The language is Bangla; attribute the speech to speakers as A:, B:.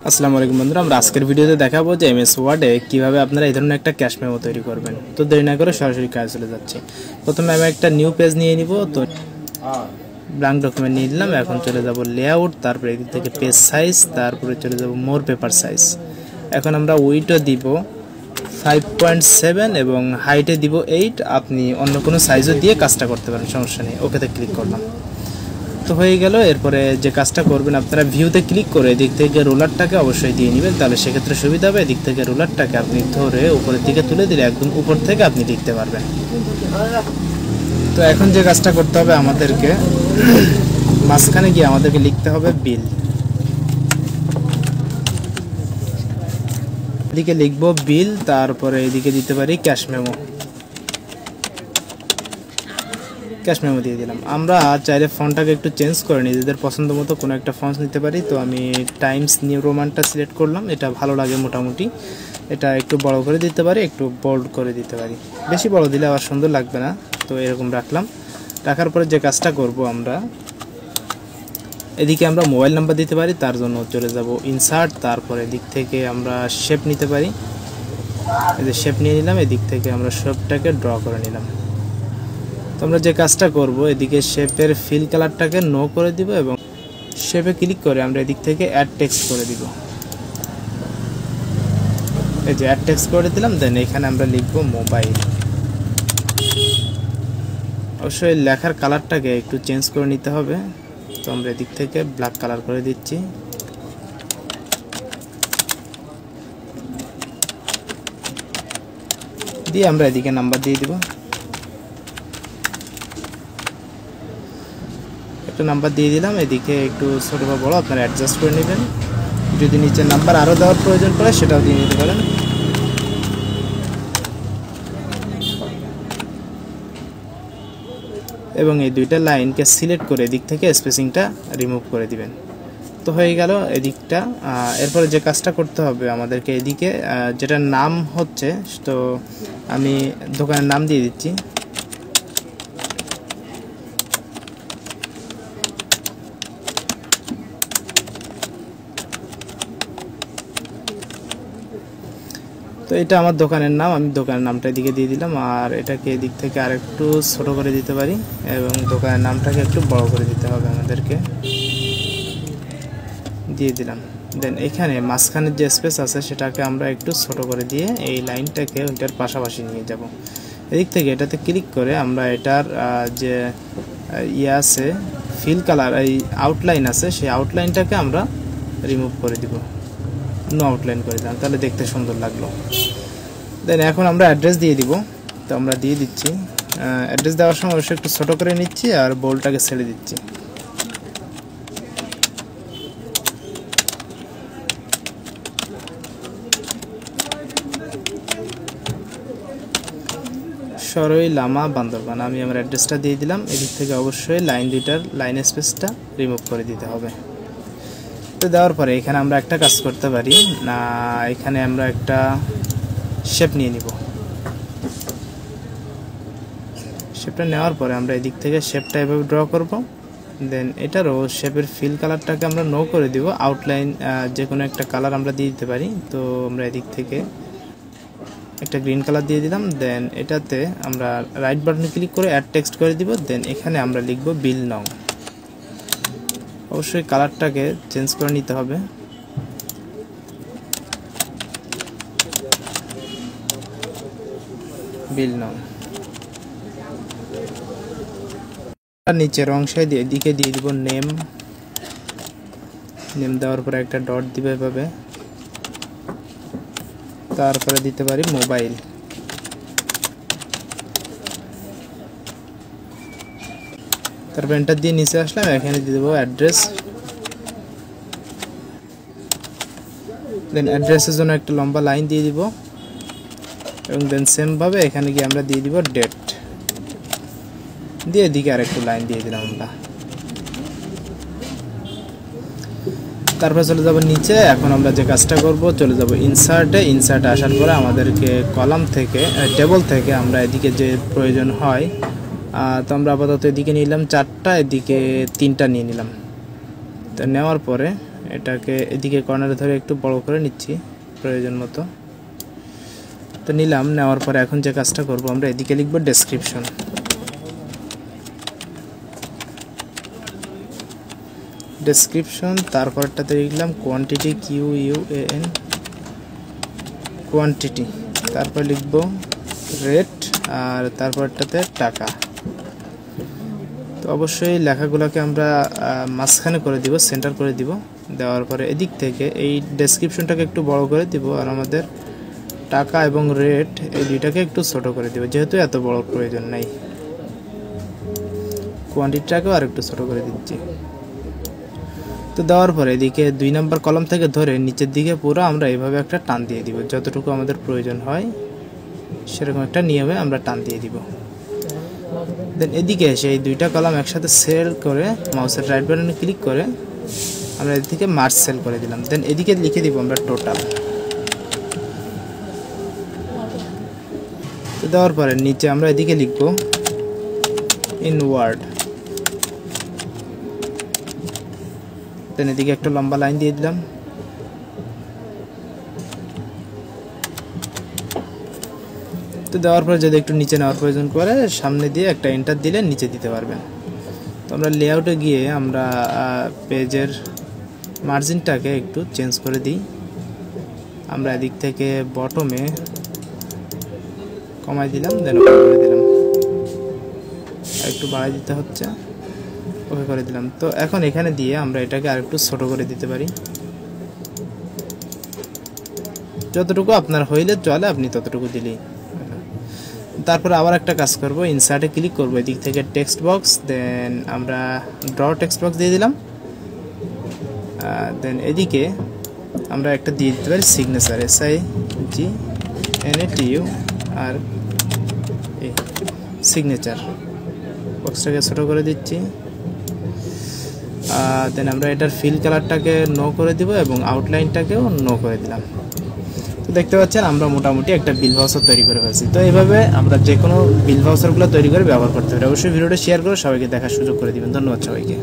A: আসসালামু আলাইকুম বন্ধুরা, আমরা আজকের ভিডিওতে দেখাবো যে এমএস ওয়ার্ডে কিভাবে আপনারা এই ধরনের একটা ক্যাশ মেমো তৈরি করবেন। তো দেরি না করে সরাসরি কাজে চলে যাচ্ছি। প্রথমে আমি একটা নিউ পেজ নিয়ে নিব। তো ব্ল্যাঙ্ক ডকুমেন্ট নিয়ে নিলাম। এখন চলে যাব লেআউট, তারপরে এদিক থেকে পেজ সাইজ, তারপরে চলে যাব মোর পেপার সাইজ। এখন আমরা উইডথ দিব 5.7 এবং হাইটে দিব 8। আপনি অন্য কোনো সাইজও দিয়ে কাজটা করতে পারেন, সমস্যা নেই। ওকেতে ক্লিক করলাম, তো হয়ে গেল। এরপরে যে কাজটা করবেন, আপনারা ভিউতে ক্লিক করে এদিক থেকে রোলারটাকে অবশ্যই দিয়ে নেবেন, তাহলে সেক্ষেত্রে সুবিধা হবে। এদিক থেকে রোলারটাকে আপনি ধরে উপরের দিকে তুলে দিলে একদম উপর থেকে আপনি লিখতে পারবেন। তো এখন যে কাজটা করতে হবে, আমাদেরকে মাঝখানে গিয়ে আমাদেরকে লিখতে হবে বিল। এদিকে লিখবো বিল, তারপরে এদিকে দিতে পারি ক্যাশ মেমো। ক্যাশ মেমো দিয়ে দিলাম। আমরা চাইলে ফন্টটাকে একটু চেঞ্জ করে নিজেদের পছন্দ মতো কোনো একটা ফন্ট নিতে পারি। তো আমি টাইমস নিউ রোমানটা সিলেক্ট করলাম, এটা ভালো লাগে মোটামুটি। এটা একটু বড় করে দিতে পারি, একটু বোল্ড করে দিতে পারি। বেশি বড় দিলে আবার সুন্দর লাগবে না, তো এরকম রাখলাম। রাখার পরে যে কাজটা করব, আমরা এদিকে আমরা মোবাইল নাম্বার দিতে পারি। তার জন্য চলে যাব ইনসার্ট, তারপরে এদিক থেকে আমরা শেপ নিতে পারি। এই যে শেপ নিয়ে নিলাম, এদিক থেকে আমরা শেপটাকে ড্র করে নিলাম। আমরা যে কাজটা করব, এদিকে শেপের ফিল কালারটাকে নো করে দিব এবং শেপে ক্লিক করে আমরা এদিক থেকে অ্যাড টেক্সট করে দিব। এই যে অ্যাড টেক্সট করে দিলাম। দেন এখানে আমরা লিখব মোবাইল। অবশ্যই লেখার কালারটাকে একটু চেঞ্জ করে নিতে হবে। তো আমরা এদিক থেকে ব্ল্যাক কালার করে দিচ্ছি। দিয়ে আমরা এদিকে নাম্বার দিয়ে দিব। একটা নাম্বার দিয়ে দিলাম। এদিকে একটু ছোট বা বড় আপনারা অ্যাডজাস্ট করে নেবেন। যদি নিচের নাম্বার আরও দেওয়ার প্রয়োজন পড়ে, সেটাও দিয়ে নিতে পারেন। এবং এই দুইটা লাইনকে সিলেক্ট করে এদিক থেকে স্পেসিংটা রিমুভ করে দিবেন। তো হয়ে গেল এদিকটা। এরপরে যে কাজটা করতে হবে আমাদেরকে, এদিকে যেটার নাম হচ্ছে, তো আমি দোকানের নাম দিয়ে দিচ্ছি। তো এটা আমার দোকানের নাম, আমি দোকানের নামটা এদিকে দিয়ে দিলাম। আর এটাকে এদিক থেকে আরেকটু ছোট করে দিতে পারি এবং দোকানের নামটাকে একটু বড় করে দিতে হবে আমাদেরকে। দিয়ে দিলাম। দেন এখানে মাঝখানের যে স্পেস আছে, সেটাকে আমরা একটু ছোট করে দিয়ে এই লাইনটাকে ওইটার পাশাপাশি নিয়ে যাব। এদিক থেকে এটাতে ক্লিক করে আমরা এটার যে ইয়ে আছে, ফিল কালার, এই আউটলাইন আছে, সেই আউটলাইনটাকে আমরা রিমুভ করে দিব, নো আউটলাইন করে দিলাম, তাহলে দেখতে সুন্দর লাগলো। দেন এখন আমরা অ্যাড্রেস দিয়ে দিব। তো আমরা দিয়ে দিচ্ছি। অ্যাড্রেস দেওয়ার সময় অবশ্যই একটু ছোটো করে নিচ্ছি আর বোল্ডটাকে ছেড়ে দিচ্ছি। সরই লামা বান্দরবান, আমি আমার অ্যাড্রেসটা দিয়ে দিলাম। এদিক থেকে অবশ্যই লাইন দুইটার লাইন স্পেসটা রিমুভ করে দিতে হবে। তো দেওয়ার পরে এখানে আমরা একটা কাজ করতে পারি না, এখানে আমরা একটা শেপ নিয়ে নিব। শেপটা নেওয়ার পরে আমরা এদিক থেকে শেপটা এভাবে ড্র করব। দেন এটারও শেপের ফিল কালারটাকে আমরা নো করে দিব। আউটলাইন যে কোনো একটা কালার আমরা দিয়ে দিতে পারি। তো আমরা এদিক থেকে একটা গ্রিন কালার দিয়ে দিলাম। দেন এটাতে আমরা রাইট বাটনে ক্লিক করে অ্যাড টেক্সট করে দিব। দেন এখানে আমরা লিখব বিল নাও। অবশ্যই কালারটাকে চেঞ্জ করে নিতে হবে। বিল নাও। নিচের অংশে এদিকে দিয়ে দিব নেম। নেম দেওয়ার পরে একটা ডট দিবে এভাবে। তারপরে দিতে পারি মোবাইল। তারপর এন্টার দিয়ে নিচে আসলাম। এখানে দিয়ে দেবো অ্যাড্রেস। দেন অ্যাড্রেসের জন্য একটা লম্বা লাইন দিয়ে দিব এবং দেন সেমভাবে এখানে গিয়ে আমরা দিয়ে দিব ডেট। দিয়ে এদিকে আরেকটু লাইন দিয়ে দিলাম আমরা। তারপর চলে যাব নিচে। এখন আমরা যে কাজটা করব, চলে যাব ইনসার্টে। ইনসার্টে আসার পরে আমাদেরকে কলাম থেকে, টেবল থেকে আমরা এদিকে যে প্রয়োজন হয়, তো আমরা আপাতত এদিকে নিলাম 4টা, এদিকে 3টা নিয়ে নিলাম। তো নেওয়ার পরে এটাকে এদিকে কর্নারে ধরে একটু বড় করে নিচ্ছি প্রয়োজন মতো। তো নিলাম, নেওয়ার পরে এখন যে কাজটা করব, আমরা এদিকে লিখব ডেসক্রিপশন। ডেসক্রিপশন, তারপরটাতে লিখলাম কোয়ান্টিটি, QUAN কোয়ান্টিটি, তারপর লিখব রেট, আর তারপরটাতে টাকা। তো অবশ্যই লেখাগুলোকে আমরা মাঝখানে করে দিব, সেন্টার করে দিব। দেওয়ার পরে এদিক থেকে এই ডেসক্রিপশনটাকে একটু বড় করে দিব, আর আমাদের টাকা এবং রেট এই দুইটাকে একটু ছোট করে দিব, যেহেতু এত বড় প্রয়োজন নাই। কোয়ান্টিটিটাকেও আর একটু ছোট করে দিচ্ছি। তো দেওয়ার পরে এদিকে 2 নম্বর কলাম থেকে ধরে নিচের দিকে পুরো আমরা এইভাবে একটা টান দিয়ে দিব, যতটুকু আমাদের প্রয়োজন হয় সেরকম একটা নিয়মে আমরা টান দিয়ে দিব। দেন এদিকে এসে এই 2টা কলাম একসাথে সেল করে মাউসের রাইট বাটনে ক্লিক করে আমরা এদিকে মার্জ সেল করে দিলাম। দেন এদিকে লিখে দিব আমরা টোটাল। তো দেওয়ার পরে নিচে আমরা এদিকে লিখব ইনওয়ার্ড। দেন এদিকে একটা লম্বা লাইন দিয়ে দিলাম। তো দেওয়ার পরে যদি একটু নিচে নেওয়ার প্রয়োজন করে সামনে দিয়ে একটা এন্টার দিলে নিচে দিতে পারবেন। তো আমরা লেআউটে গিয়ে আমরা পেজের মার্জিনটাকে একটু চেঞ্জ করে দিই। আমরা এদিক থেকে বটমে কমাই দিলাম, দেন ওকে করে দিলাম, একটু বাড়াই দিতে হচ্ছে, ওকে করে দিলাম। তো এখন এখানে দিয়ে আমরা এটাকে আরেকটু ছোট করে দিতে পারি, যতটুকু আপনার হইলে চলে আপনি ততটুকু দিলেই। তারপরে আবার একটা কাজ করব, ইনসার্টে ক্লিক করব, এদিক থেকে টেক্সট বক্স, দেন আমরা ড্র টেক্সট বক্স দিয়ে দিলাম। দেন এদিকে আমরা একটা দিয়ে দিতে পারি সিগনেচার, SIGNATUR, সিগনেচার বক্সটাকে ছোট করে দিচ্ছি। দেন আমরা এটার ফিল কালারটাকে নো করে দিব এবং আউটলাইনটাকেও নো করে দিলাম। তো দেখতে পাচ্ছেন আমরা মোটামুটি একটা বিল ভাউচার তৈরি করে ফেলছি। তো এইভাবে আমরা যে কোনো বিল ভাউচারগুলো তৈরি করে ব্যবহার করতে পারি। অবশ্যই ভিডিওটা শেয়ার করে সবাইকে দেখার সুযোগ করে দিবেন। ধন্যবাদ সবাইকে।